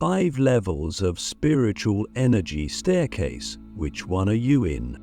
5 levels of spiritual energy staircase. Which one are you in?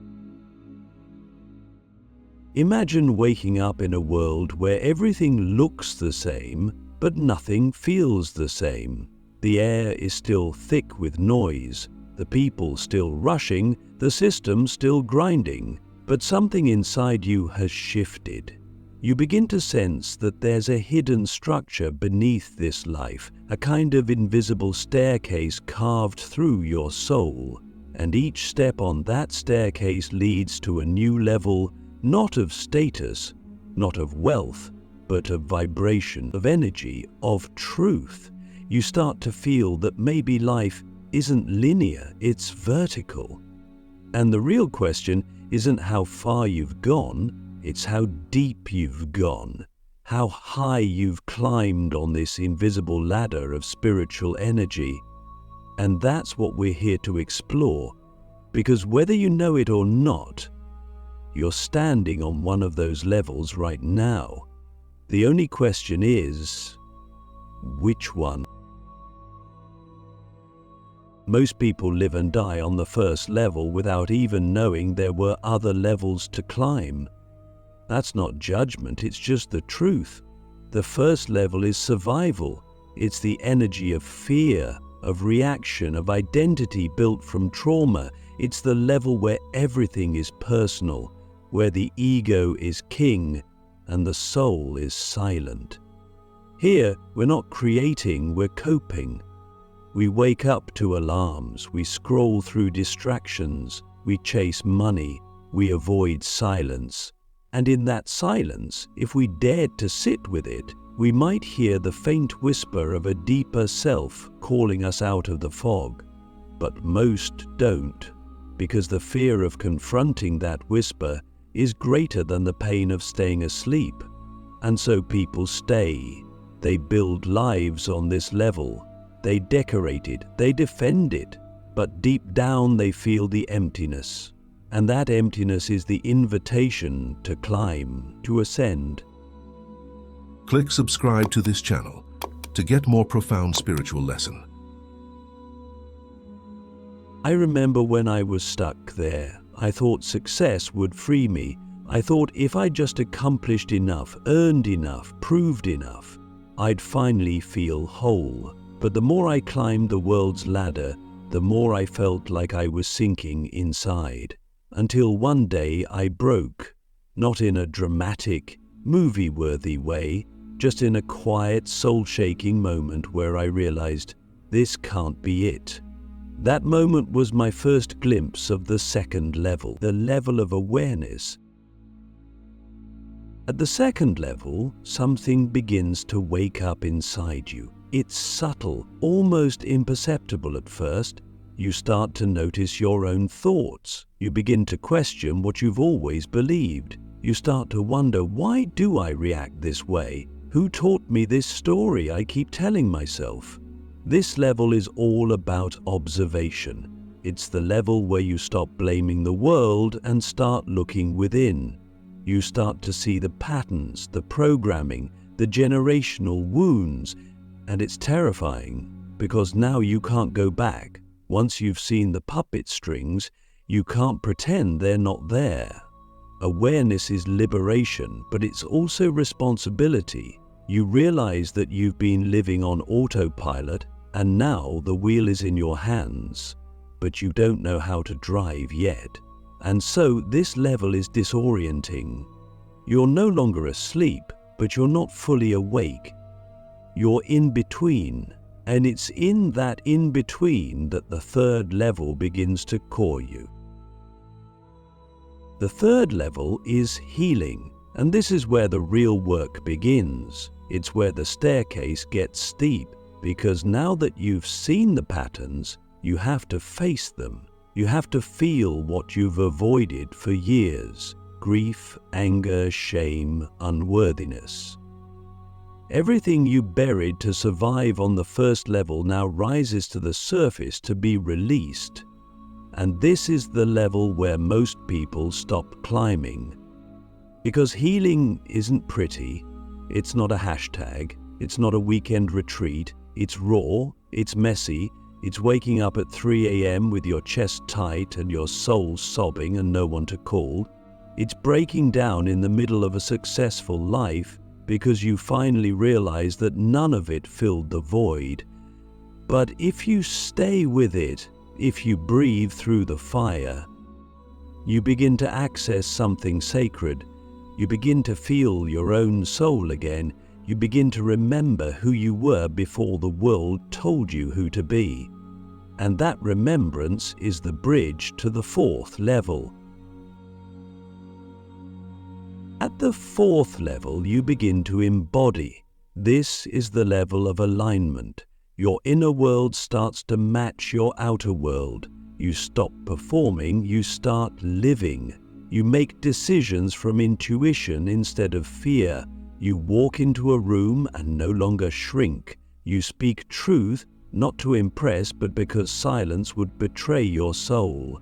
Imagine waking up in a world where everything looks the same, but nothing feels the same. The air is still thick with noise, the people still rushing, the system still grinding, but something inside you has shifted. You begin to sense that there's a hidden structure beneath this life, a kind of invisible staircase carved through your soul, and each step on that staircase leads to a new level, not of status, not of wealth, but of vibration, of energy, of truth. You start to feel that maybe life isn't linear, it's vertical. And the real question isn't how far you've gone, it's how deep you've gone, how high you've climbed on this invisible ladder of spiritual energy. And that's what we're here to explore, because whether you know it or not, you're standing on one of those levels right now. The only question is, which one? Most people live and die on the first level without even knowing there were other levels to climb. That's not judgment, it's just the truth. The first level is survival. It's the energy of fear, of reaction, of identity built from trauma. It's the level where everything is personal, where the ego is king and the soul is silent. Here, we're not creating, we're coping. We wake up to alarms, we scroll through distractions, we chase money, we avoid silence. And in that silence, if we dared to sit with it, we might hear the faint whisper of a deeper self calling us out of the fog. But most don't, because the fear of confronting that whisper is greater than the pain of staying asleep. And so people stay. They build lives on this level. They decorate it, they defend it, but deep down they feel the emptiness. And that emptiness is the invitation to climb, to ascend. Click subscribe to this channel to get more profound spiritual lesson. I remember when I was stuck there, I thought success would free me. I thought if I just accomplished enough, earned enough, proved enough, I'd finally feel whole. But the more I climbed the world's ladder, the more I felt like I was sinking inside. Until one day I broke, not in a dramatic, movie-worthy way, just in a quiet, soul-shaking moment where I realized this can't be it. That moment was my first glimpse of the second level, the level of awareness. At the second level, something begins to wake up inside you. It's subtle, almost imperceptible at first. You start to notice your own thoughts. You begin to question what you've always believed. You start to wonder, why do I react this way? Who taught me this story I keep telling myself? This level is all about observation. It's the level where you stop blaming the world and start looking within. You start to see the patterns, the programming, the generational wounds, and it's terrifying because now you can't go back. Once you've seen the puppet strings, you can't pretend they're not there. Awareness is liberation, but it's also responsibility. You realize that you've been living on autopilot, and now the wheel is in your hands, but you don't know how to drive yet. And so this level is disorienting. You're no longer asleep, but you're not fully awake. You're in between, and it's in that in between that the third level begins to core you. The third level is healing, and this is where the real work begins. It's where the staircase gets steep, because now that you've seen the patterns, you have to face them. You have to feel what you've avoided for years: grief, anger, shame, unworthiness. Everything you buried to survive on the first level now rises to the surface to be released. And this is the level where most people stop climbing. Because healing isn't pretty, it's not a hashtag, it's not a weekend retreat, it's raw, It's messy. It's waking up at 3 a.m. with your chest tight and your soul sobbing and no one to call. It's breaking down in the middle of a successful life because you finally realize that none of it filled the void. But if you stay with it, if you breathe through the fire, you begin to access something sacred. You begin to feel your own soul again. You begin to remember who you were before the world told you who to be. And that remembrance is the bridge to the fourth level. At the fourth level, you begin to embody. This is the level of alignment. Your inner world starts to match your outer world. You stop performing, you start living. You make decisions from intuition instead of fear. You walk into a room and no longer shrink. You speak truth, not to impress, but because silence would betray your soul.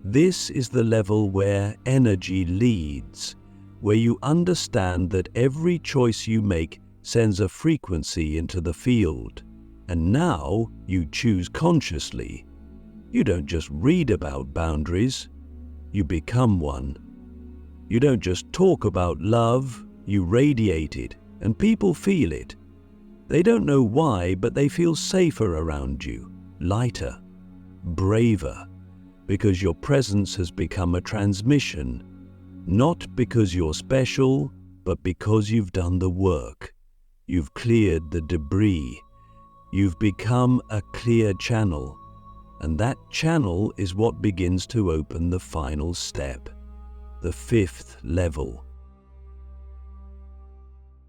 This is the level where energy leads, where you understand that every choice you make sends a frequency into the field. And now you choose consciously. You don't just read about boundaries, you become one. You don't just talk about love, you radiate it, and people feel it. They don't know why, but they feel safer around you, lighter, braver, because your presence has become a transmission, not because you're special, but because you've done the work. You've cleared the debris. You've become a clear channel, and that channel is what begins to open the final step, the fifth level.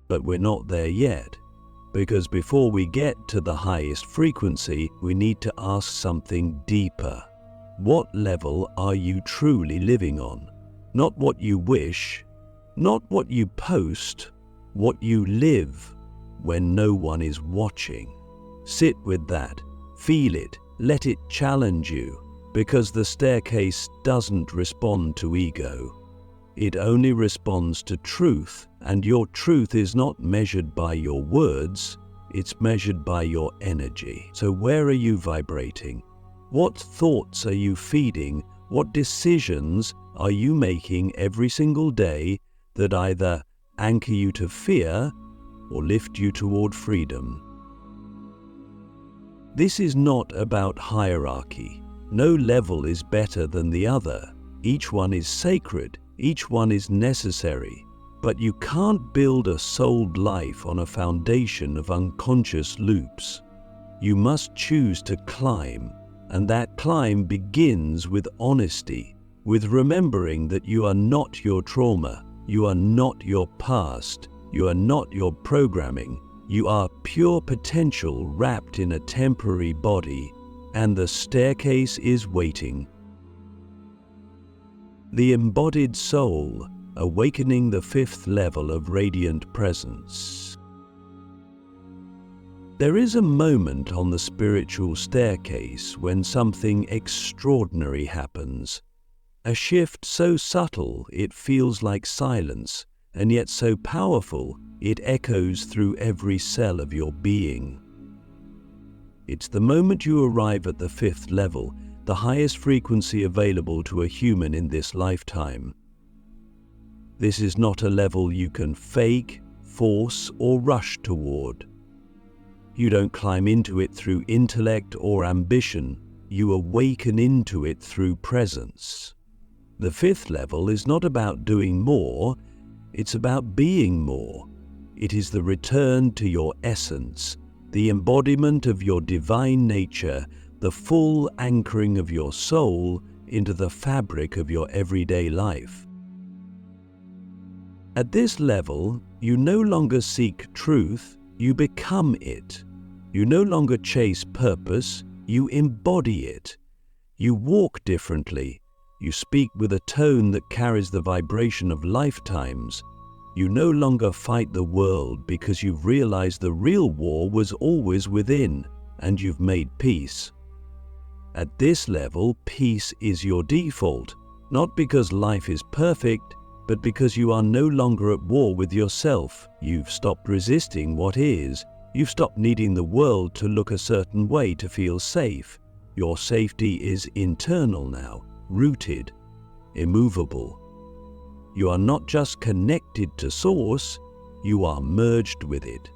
But we're not there yet, because before we get to the highest frequency, we need to ask something deeper. What level are you truly living on? Not what you wish, not what you post, what you live when no one is watching. Sit with that, feel it, let it challenge you, because the staircase doesn't respond to ego. It only responds to truth, and your truth is not measured by your words, it's measured by your energy. So where are you vibrating? What thoughts are you feeding? What decisions are you making every single day that either anchor you to fear or lift you toward freedom? This is not about hierarchy. No level is better than the other. Each one is sacred. Each one is necessary. But you can't build a souled life on a foundation of unconscious loops. You must choose to climb, and that climb begins with honesty, with remembering that you are not your trauma, you are not your past, you are not your programming. You are pure potential wrapped in a temporary body, and the staircase is waiting. The embodied soul, awakening the fifth level of radiant presence. There is a moment on the spiritual staircase when something extraordinary happens. A shift so subtle it feels like silence, and yet so powerful it echoes through every cell of your being. It's the moment you arrive at the fifth level, the highest frequency available to a human in this lifetime. This is not a level you can fake, force, or rush toward. You don't climb into it through intellect or ambition, you awaken into it through presence. The fifth level is not about doing more, it's about being more. It is the return to your essence, the embodiment of your divine nature, the full anchoring of your soul into the fabric of your everyday life. At this level, you no longer seek truth, you become it. You no longer chase purpose, you embody it. You walk differently. You speak with a tone that carries the vibration of lifetimes. You no longer fight the world because you've realized the real war was always within, and you've made peace. At this level, peace is your default, not because life is perfect, but because you are no longer at war with yourself. You've stopped resisting what is. You've stopped needing the world to look a certain way to feel safe. Your safety is internal now, rooted, immovable. You are not just connected to Source, you are merged with it.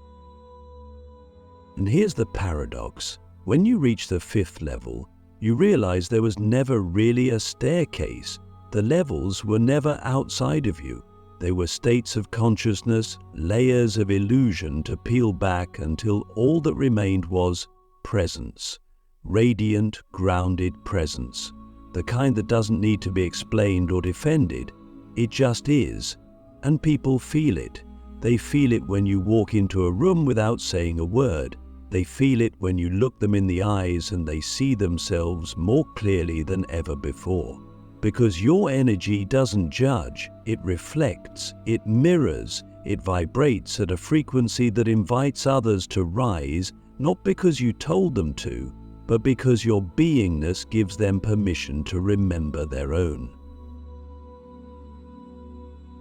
And here's the paradox. When you reach the 5th level, you realize there was never really a staircase. The levels were never outside of you. They were states of consciousness, layers of illusion to peel back until all that remained was presence. Radiant, grounded presence. The kind that doesn't need to be explained or defended. It just is. And people feel it. They feel it when you walk into a room without saying a word. They feel it when you look them in the eyes and they see themselves more clearly than ever before. Because your energy doesn't judge, it reflects, it mirrors, it vibrates at a frequency that invites others to rise, not because you told them to, but because your beingness gives them permission to remember their own.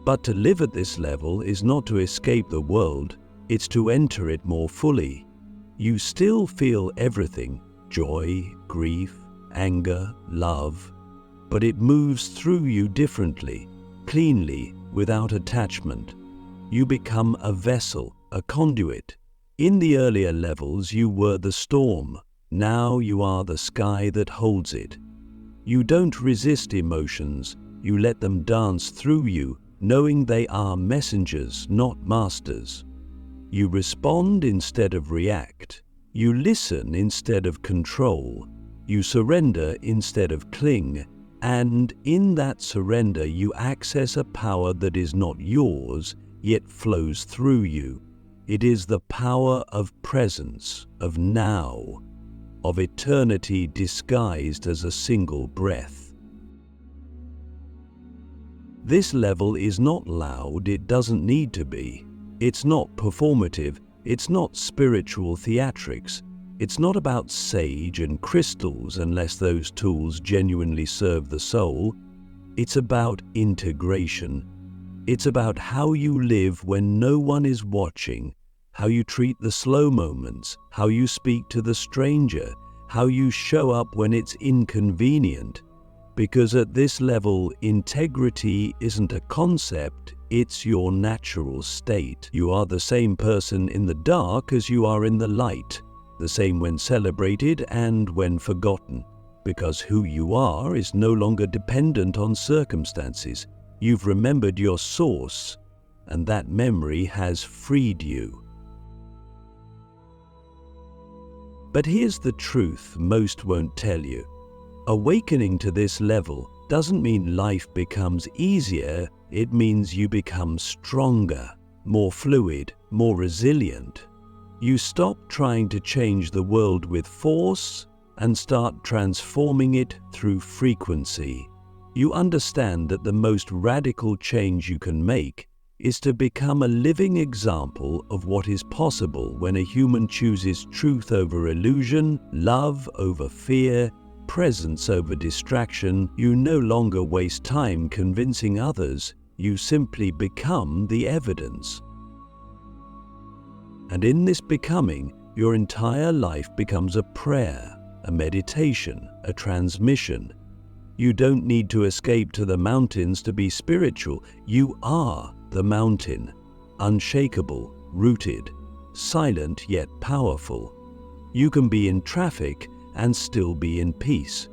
But to live at this level is not to escape the world, it's to enter it more fully. You still feel everything, joy, grief, anger, love, but it moves through you differently, cleanly, without attachment. You become a vessel, a conduit. In the earlier levels you were the storm, now you are the sky that holds it. You don't resist emotions, you let them dance through you, knowing they are messengers, not masters. You respond instead of react. You listen instead of control. You surrender instead of cling. And in that surrender you access a power that is not yours, yet flows through you. It is the power of presence, of now, of eternity disguised as a single breath. This level is not loud, it doesn't need to be. It's not performative, it's not spiritual theatrics. It's not about sage and crystals unless those tools genuinely serve the soul. It's about integration. It's about how you live when no one is watching, how you treat the slow moments, how you speak to the stranger, how you show up when it's inconvenient. Because at this level, integrity isn't a concept, it's your natural state. You are the same person in the dark as you are in the light, the same when celebrated and when forgotten. Because who you are is no longer dependent on circumstances. You've remembered your source, and that memory has freed you. But here's the truth most won't tell you. Awakening to this level doesn't mean life becomes easier, it means you become stronger, more fluid, more resilient. You stop trying to change the world with force and start transforming it through frequency. You understand that the most radical change you can make is to become a living example of what is possible when a human chooses truth over illusion, love over fear, presence over distraction. You no longer waste time convincing others, you simply become the evidence. And in this becoming, your entire life becomes a prayer, a meditation, a transmission. You don't need to escape to the mountains to be spiritual. You are the mountain, unshakable, rooted, silent yet powerful. You can be in traffic and still be in peace.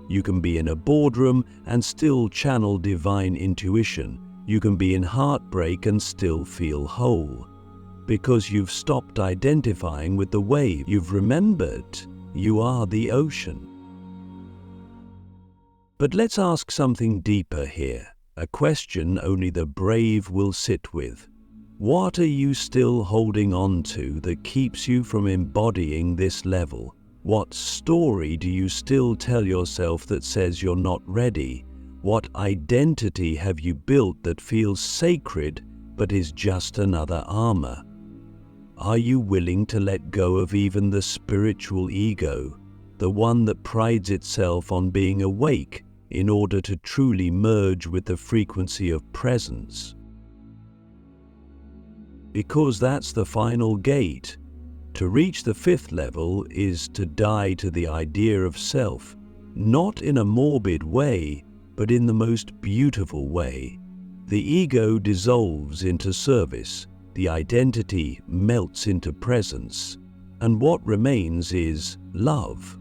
You can be in a boardroom and still channel divine intuition. You can be in heartbreak and still feel whole. Because you've stopped identifying with the wave, you've remembered you are the ocean. But let's ask something deeper here, a question only the brave will sit with. What are you still holding on to that keeps you from embodying this level? What story do you still tell yourself that says you're not ready? What identity have you built that feels sacred but is just another armor? Are you willing to let go of even the spiritual ego, the one that prides itself on being awake in order to truly merge with the frequency of presence? Because that's the final gate. To reach the fifth level is to die to the idea of self, not in a morbid way, but in the most beautiful way. The ego dissolves into service, the identity melts into presence, and what remains is love.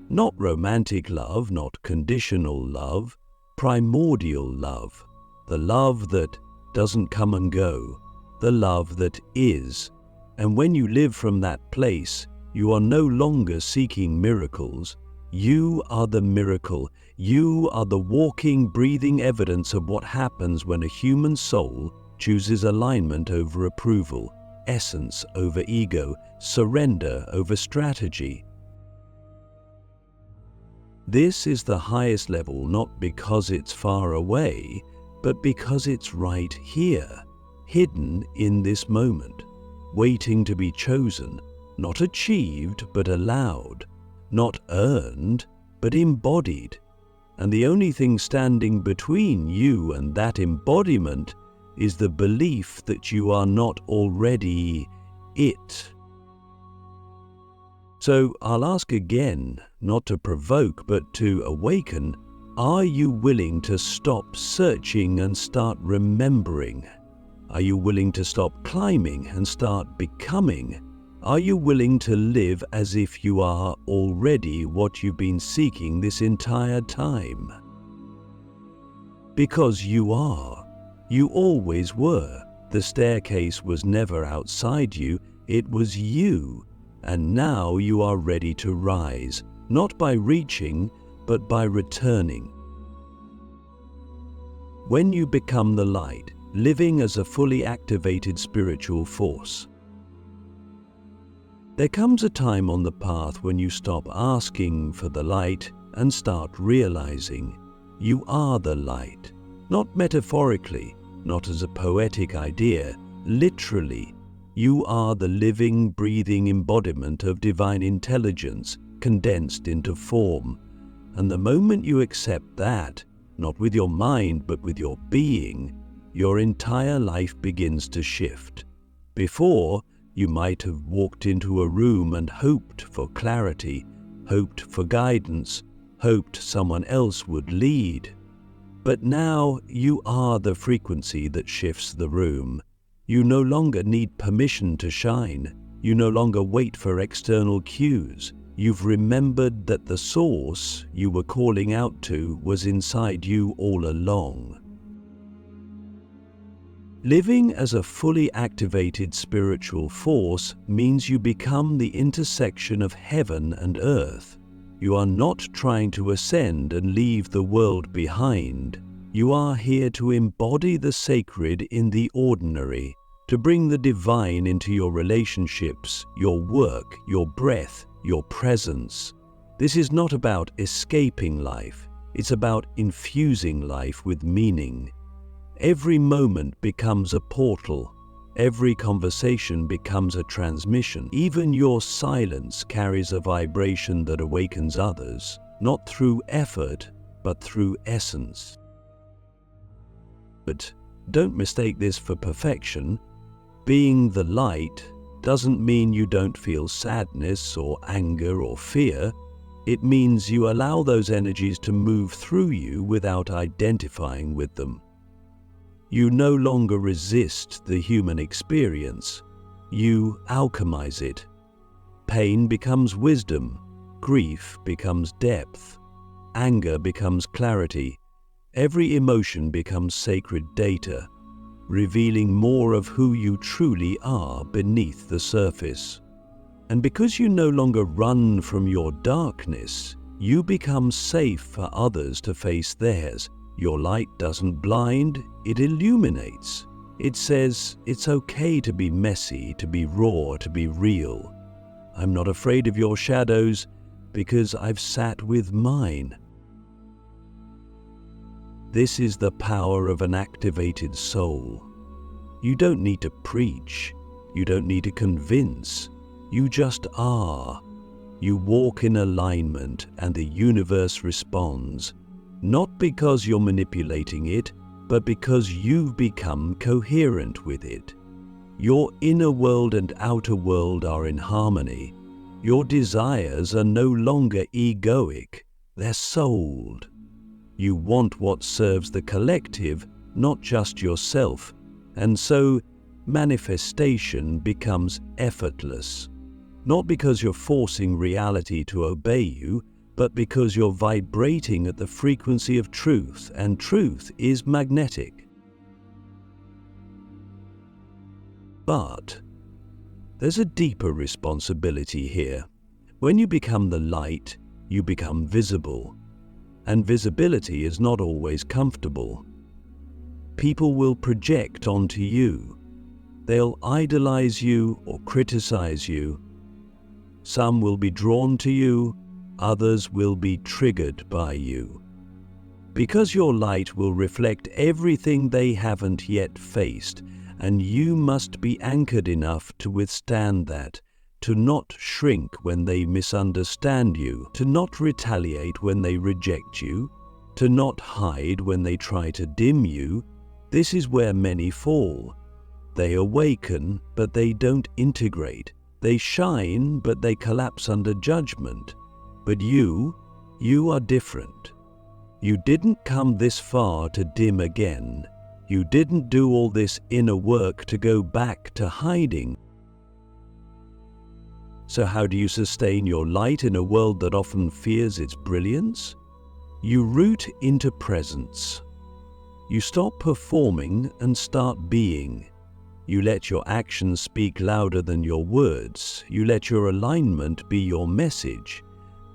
Not romantic love, not conditional love, primordial love. The love that doesn't come and go, the love that is. And when you live from that place, you are no longer seeking miracles. You are the miracle. You are the walking, breathing evidence of what happens when a human soul chooses alignment over approval, essence over ego, surrender over strategy. This is the highest level not because it's far away, but because it's right here, hidden in this moment, waiting to be chosen, not achieved but allowed, not earned but embodied. And the only thing standing between you and that embodiment is the belief that you are not already it. So I'll ask again, not to provoke but to awaken, are you willing to stop searching and start remembering? Are you willing to stop climbing and start becoming? Are you willing to live as if you are already what you've been seeking this entire time? Because you are. You always were. The staircase was never outside you, it was you. And now you are ready to rise, not by reaching, but by returning. When you become the light, living as a fully activated spiritual force, there comes a time on the path when you stop asking for the light and start realizing you are the light, not metaphorically, not as a poetic idea, literally. You are the living, breathing embodiment of divine intelligence condensed into form. And the moment you accept that, not with your mind but with your being, your entire life begins to shift. Before, you might have walked into a room and hoped for clarity, hoped for guidance, hoped someone else would lead. But now you are the frequency that shifts the room. You no longer need permission to shine. You no longer wait for external cues. You've remembered that the source you were calling out to was inside you all along. Living as a fully activated spiritual force means you become the intersection of heaven and earth. You are not trying to ascend and leave the world behind. You are here to embody the sacred in the ordinary, to bring the divine into your relationships, your work, your breath, your presence. This is not about escaping life. It's about infusing life with meaning. Every moment becomes a portal. Every conversation becomes a transmission. Even your silence carries a vibration that awakens others, not through effort, but through essence. But don't mistake this for perfection. Being the light doesn't mean you don't feel sadness or anger or fear. It means you allow those energies to move through you without identifying with them. You no longer resist the human experience. You alchemize it. Pain becomes wisdom. Grief becomes depth. Anger becomes clarity. Every emotion becomes sacred data, revealing more of who you truly are beneath the surface. And because you no longer run from your darkness, you become safe for others to face theirs. Your light doesn't blind, it illuminates. It says it's okay to be messy, to be raw, to be real. I'm not afraid of your shadows because I've sat with mine. This is the power of an activated soul. You don't need to preach. You don't need to convince. You just are. You walk in alignment and the universe responds, not because you're manipulating it, but because you've become coherent with it. Your inner world and outer world are in harmony. Your desires are no longer egoic, they're souled. You want what serves the collective, not just yourself, and so manifestation becomes effortless. Not because you're forcing reality to obey you, but because you're vibrating at the frequency of truth, and truth is magnetic. But there's a deeper responsibility here. When you become the light, you become visible. And visibility is not always comfortable. People will project onto you. They'll idolize you or criticize you. Some will be drawn to you, others will be triggered by you. Because your light will reflect everything they haven't yet faced, and you must be anchored enough to withstand that, to not shrink when they misunderstand you, to not retaliate when they reject you, to not hide when they try to dim you. This is where many fall. They awaken, but they don't integrate. They shine, but they collapse under judgment. But you are different. You didn't come this far to dim again. You didn't do all this inner work to go back to hiding. So how do you sustain your light in a world that often fears its brilliance? You root into presence. You stop performing and start being. You let your actions speak louder than your words. You let your alignment be your message.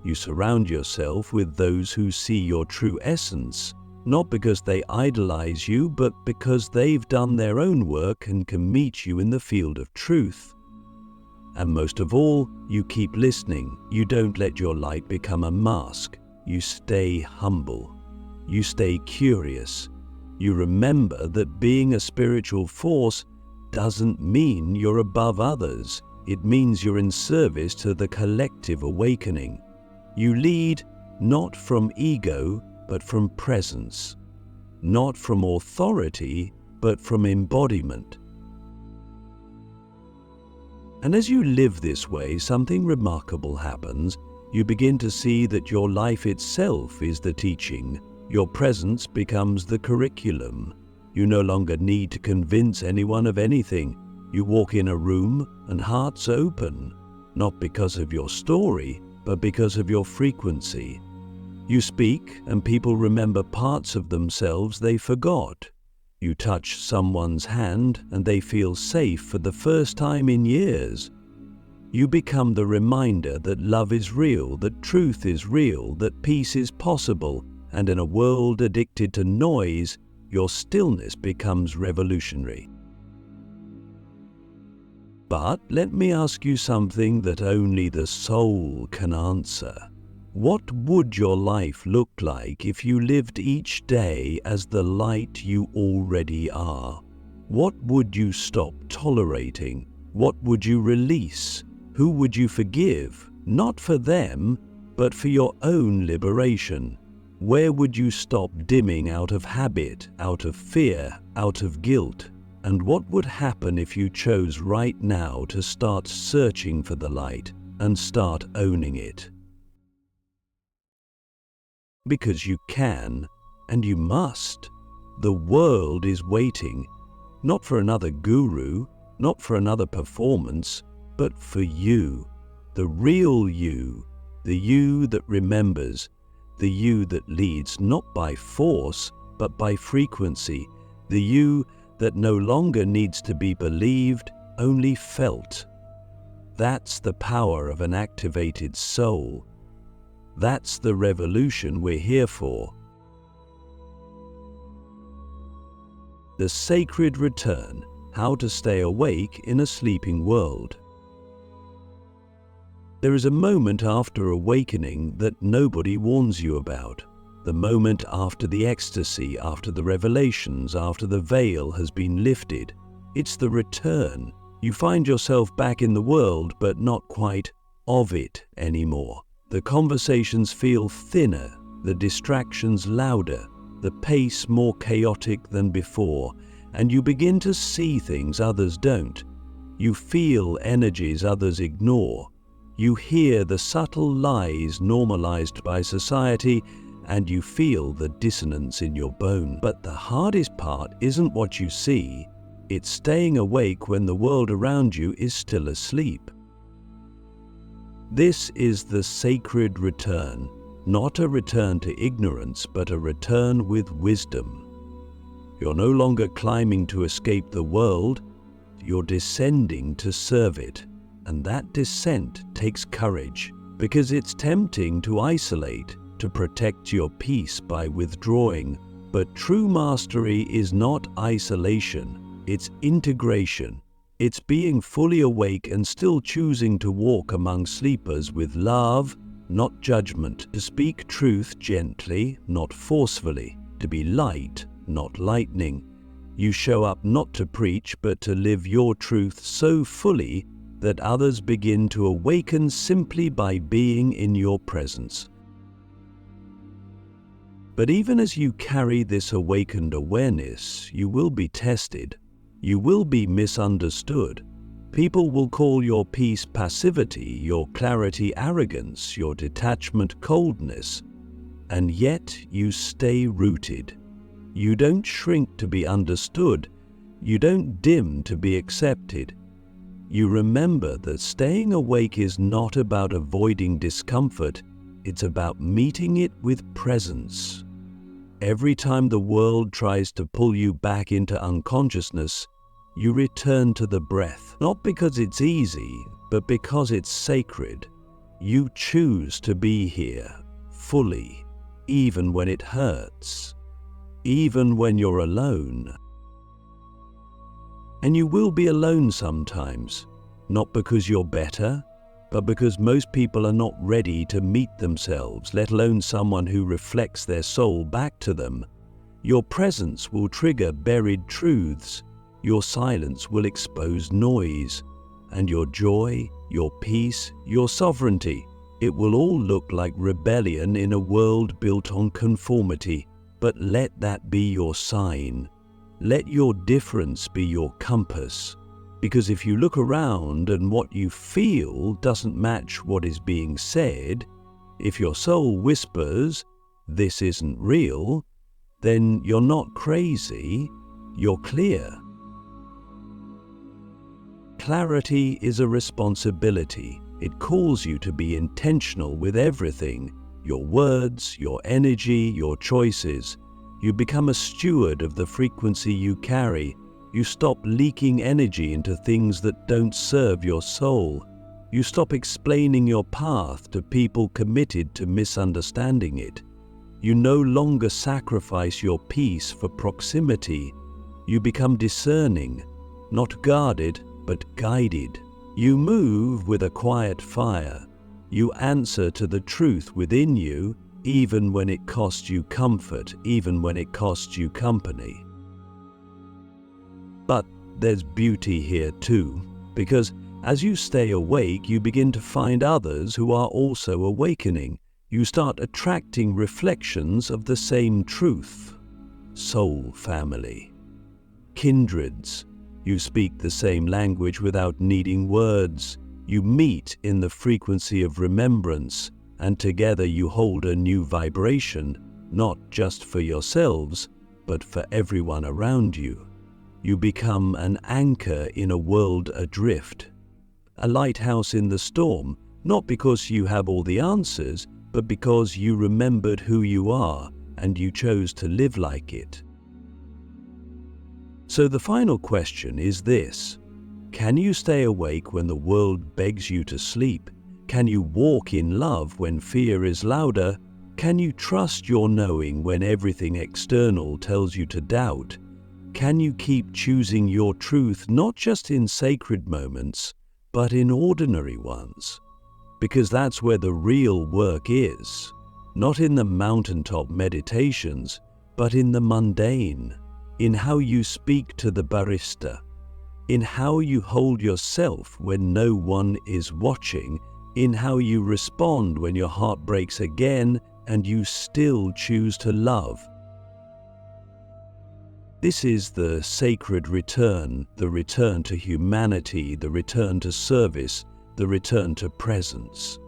You surround yourself with those who see your true essence, not because they idolize you, but because they've done their own work and can meet you in the field of truth. And most of all, you keep listening. You don't let your light become a mask. You stay humble. You stay curious. You remember that being a spiritual force doesn't mean you're above others. It means you're in service to the collective awakening. You lead not from ego, but from presence. Not from authority, but from embodiment. And as you live this way, something remarkable happens. You begin to see that your life itself is the teaching. Your presence becomes the curriculum. You no longer need to convince anyone of anything. You walk in a room and hearts open, not because of your story, but because of your frequency. You speak and people remember parts of themselves they forgot. You touch someone's hand and they feel safe for the first time in years. You become the reminder that love is real, that truth is real, that peace is possible, and in a world addicted to noise, your stillness becomes revolutionary. But let me ask you something that only the soul can answer. What would your life look like if you lived each day as the light you already are? What would you stop tolerating? What would you release? Who would you forgive? Not for them, but for your own liberation. Where would you stop dimming out of habit, out of fear, out of guilt? And what would happen if you chose right now to start searching for the light and start owning it? Because you can, and you must. The world is waiting, not for another guru, not for another performance, but for you, the real you, the you that remembers, the you that leads not by force, but by frequency, the you that no longer needs to be believed, only felt. That's the power of an activated soul. That's the revolution we're here for. The sacred return, how to stay awake in a sleeping world. There is a moment after awakening that nobody warns you about. The moment after the ecstasy, after the revelations, after the veil has been lifted. It's the return. You find yourself back in the world, but not quite of it anymore. The conversations feel thinner, the distractions louder, the pace more chaotic than before, and you begin to see things others don't. You feel energies others ignore. You hear the subtle lies normalized by society, and you feel the dissonance in your bone. But the hardest part isn't what you see, it's staying awake when the world around you is still asleep. This is the sacred return, not a return to ignorance, but a return with wisdom. You're no longer climbing to escape the world, you're descending to serve it. And that descent takes courage, because it's tempting to isolate, to protect your peace by withdrawing. But true mastery is not isolation, it's integration. It's being fully awake and still choosing to walk among sleepers with love, not judgment, to speak truth gently, not forcefully, to be light, not lightning. You show up not to preach, but to live your truth so fully that others begin to awaken simply by being in your presence. But even as you carry this awakened awareness, you will be tested. You will be misunderstood. People will call your peace passivity, your clarity arrogance, your detachment coldness. And yet you stay rooted. You don't shrink to be understood. You don't dim to be accepted. You remember that staying awake is not about avoiding discomfort, it's about meeting it with presence. Every time the world tries to pull you back into unconsciousness, you return to the breath, not because it's easy, but because it's sacred. You choose to be here, fully, even when it hurts, even when you're alone. And you will be alone sometimes, not because you're better, but because most people are not ready to meet themselves, let alone someone who reflects their soul back to them. Your presence will trigger buried truths, your silence will expose noise, and your joy, your peace, your sovereignty, it will all look like rebellion in a world built on conformity. But let that be your sign. Let your difference be your compass. Because if you look around and what you feel doesn't match what is being said, if your soul whispers, "This isn't real," then you're not crazy, you're clear. Clarity is a responsibility. It calls you to be intentional with everything, your words, your energy, your choices. You become a steward of the frequency you carry. You stop leaking energy into things that don't serve your soul. You stop explaining your path to people committed to misunderstanding it. You no longer sacrifice your peace for proximity. You become discerning, not guarded, but guided. You move with a quiet fire. You answer to the truth within you, even when it costs you comfort, even when it costs you company. But there's beauty here too, because as you stay awake, you begin to find others who are also awakening. You start attracting reflections of the same truth. Soul family. Kindreds. You speak the same language without needing words. You meet in the frequency of remembrance, and together you hold a new vibration, not just for yourselves, but for everyone around you. You become an anchor in a world adrift, a lighthouse in the storm, not because you have all the answers, but because you remembered who you are and you chose to live like it. So the final question is this: can you stay awake when the world begs you to sleep? Can you walk in love when fear is louder? Can you trust your knowing when everything external tells you to doubt? Can you keep choosing your truth not just in sacred moments, but in ordinary ones? Because that's where the real work is, not in the mountaintop meditations, but in the mundane, in how you speak to the barista, in how you hold yourself when no one is watching, in how you respond when your heart breaks again and you still choose to love. This is the sacred return, the return to humanity, the return to service, the return to presence.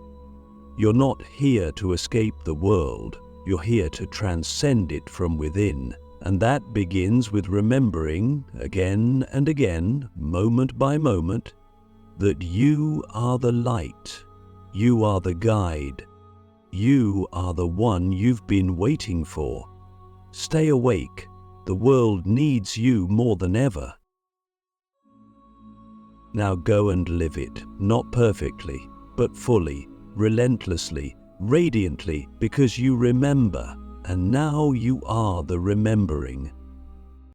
You're not here to escape the world, you're here to transcend it from within. And that begins with remembering, again and again, moment by moment, that you are the light, you are the guide, you are the one you've been waiting for. Stay awake, the world needs you more than ever. Now go and live it, not perfectly, but fully, relentlessly, radiantly, because you remember. And now you are the remembering.